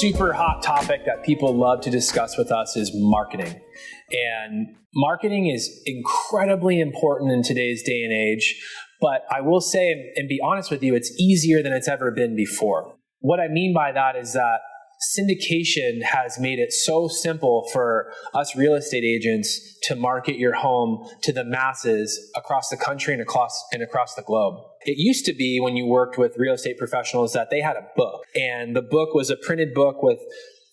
super hot topic that people love to discuss with us is marketing. And marketing is incredibly important in today's day and age. But I will say, and be honest with you, it's easier than it's ever been before. What I mean by that is that syndication has made it so simple for us real estate agents to market your home to the masses across the country and across the globe. It used to be when you worked with real estate professionals that they had a book, and the book was a printed book with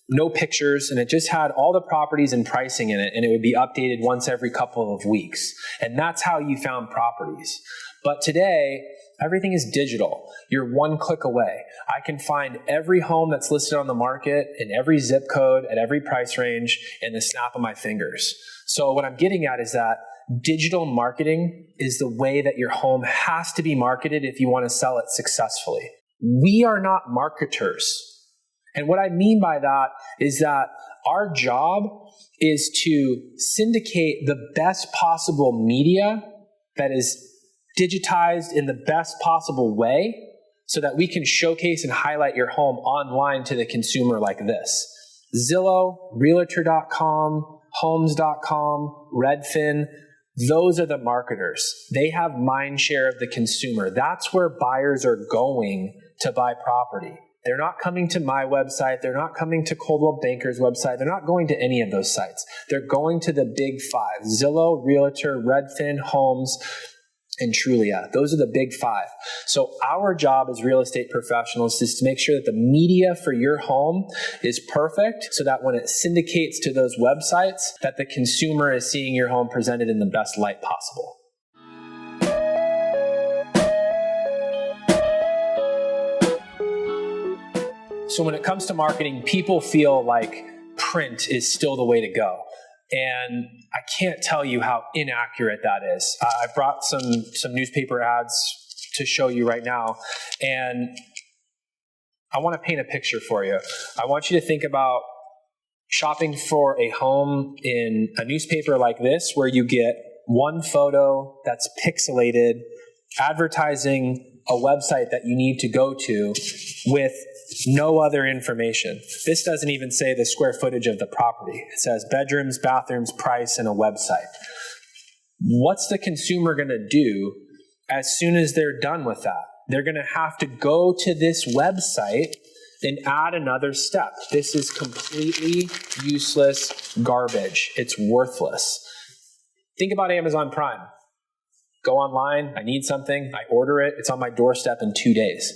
no pictures, and it just had all the properties and pricing in it, and it would be updated once every couple of weeks. And that's how you found properties. But today, everything is digital. You're one click away. I can find every home that's listed on the market in every zip code at every price range in the snap of my fingers. So what I'm getting at is that digital marketing is the way that your home has to be marketed if you want to sell it successfully. We are not marketers. And what I mean by that is that our job is to syndicate the best possible media that is digitized in the best possible way so that we can showcase and highlight your home online to the consumer like this. Zillow, Realtor.com, Homes.com, Redfin, those are the marketers. They have mind share of the consumer. That's where buyers are going to buy property. They're not coming to my website. They're not coming to Coldwell Banker's website. They're not going to any of those sites. They're going to the big five: Zillow, Realtor, Redfin, Homes, and Trulia. Those are the big five. So our job as real estate professionals is to make sure that the media for your home is perfect so that when it syndicates to those websites, that the consumer is seeing your home presented in the best light possible. So when it comes to marketing, people feel like print is still the way to go. And I can't tell you how inaccurate that is. I brought some newspaper ads to show you right now. And I want to paint a picture for you. I want you to think about shopping for a home in a newspaper like this, where you get one photo that's pixelated, advertising a website that you need to go to with no other information. This doesn't even say the square footage of the property. It says bedrooms, bathrooms, price, and a website. What's the consumer going to do as soon as they're done with that? They're going to have to go to this website and add another step. This is completely useless garbage. It's worthless. Think about Amazon Prime. Go online, I need something, I order it, it's on my doorstep in 2 days.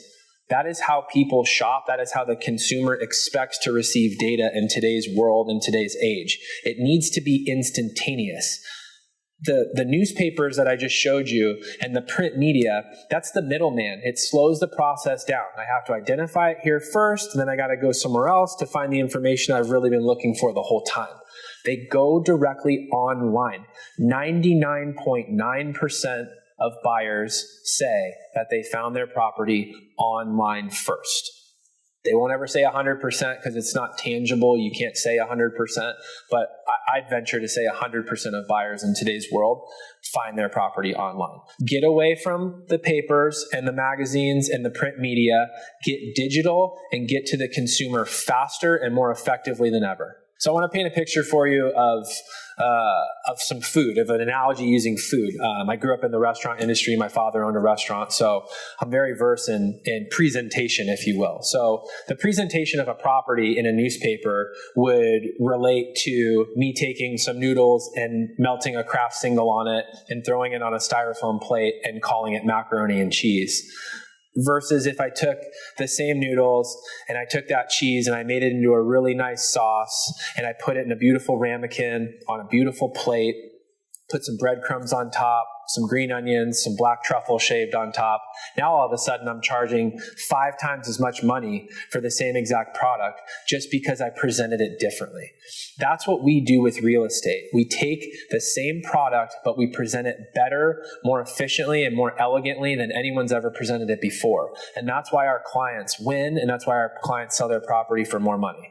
That is how people shop. That is how the consumer expects to receive data in today's world, in today's age. It needs to be instantaneous. The newspapers that I just showed you and the print media, that's the middleman. It slows the process down. I have to identify it here first, and then I got to go somewhere else to find the information I've really been looking for the whole time. They go directly online. 99.9% of buyers say that they found their property online first. They won't ever say 100% because it's not tangible. You can't say 100%, but I'd venture to say 100% of buyers in today's world find their property online. Get away from the papers and the magazines and the print media. Get digital and get to the consumer faster and more effectively than ever. So I want to paint a picture for you of some food, of an analogy using food. I grew up in the restaurant industry. My father owned a restaurant, so I'm very versed in presentation, if you will. So the presentation of a property in a newspaper would relate to me taking some noodles and melting a Kraft single on it and throwing it on a styrofoam plate and calling it macaroni and cheese. Versus if I took the same noodles and I took that cheese and I made it into a really nice sauce and I put it in a beautiful ramekin on a beautiful plate, put some breadcrumbs on top, some green onions, some black truffle shaved on top. Now all of a sudden I'm charging 5 times as much money for the same exact product just because I presented it differently. That's what we do with real estate. We take the same product, but we present it better, more efficiently, and more elegantly than anyone's ever presented it before. And that's why our clients win, and that's why our clients sell their property for more money.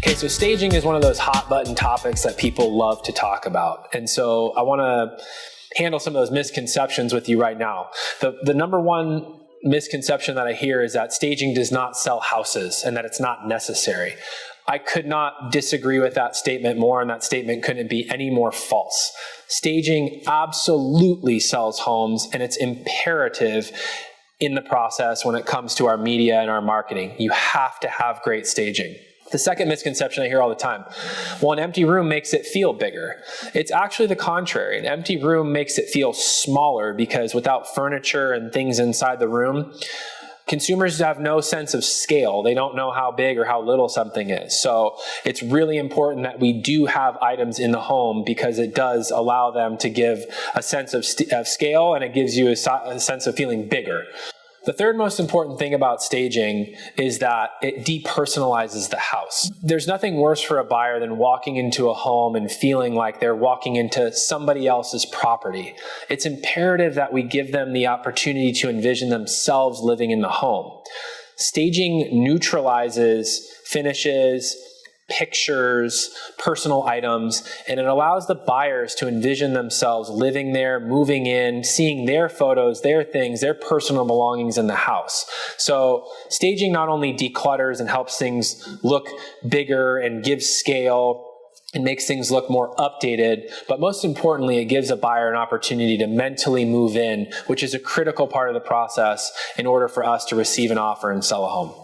Okay, so staging is one of those hot button topics that people love to talk about. And so I want to handle some of those misconceptions with you right now. The number one misconception that I hear is that staging does not sell houses and that it's not necessary. I could not disagree with that statement more, and that statement couldn't be any more false. Staging absolutely sells homes, and it's imperative in the process when it comes to our media and our marketing. You have to have great staging. The second misconception I hear all the time, well, an empty room makes it feel bigger. It's actually the contrary. An empty room makes it feel smaller because without furniture and things inside the room, consumers have no sense of scale. They don't know how big or how little something is. So it's really important that we do have items in the home because it does allow them to give a sense of scale, and it gives you a sense of feeling bigger. The third most important thing about staging is that it depersonalizes the house. There's nothing worse for a buyer than walking into a home and feeling like they're walking into somebody else's property. It's imperative that we give them the opportunity to envision themselves living in the home. Staging neutralizes finishes, pictures, personal items, and it allows the buyers to envision themselves living there, moving in, seeing their photos, their things, their personal belongings in the house. So staging not only declutters and helps things look bigger and gives scale and makes things look more updated, but most importantly, it gives a buyer an opportunity to mentally move in, which is a critical part of the process in order for us to receive an offer and sell a home.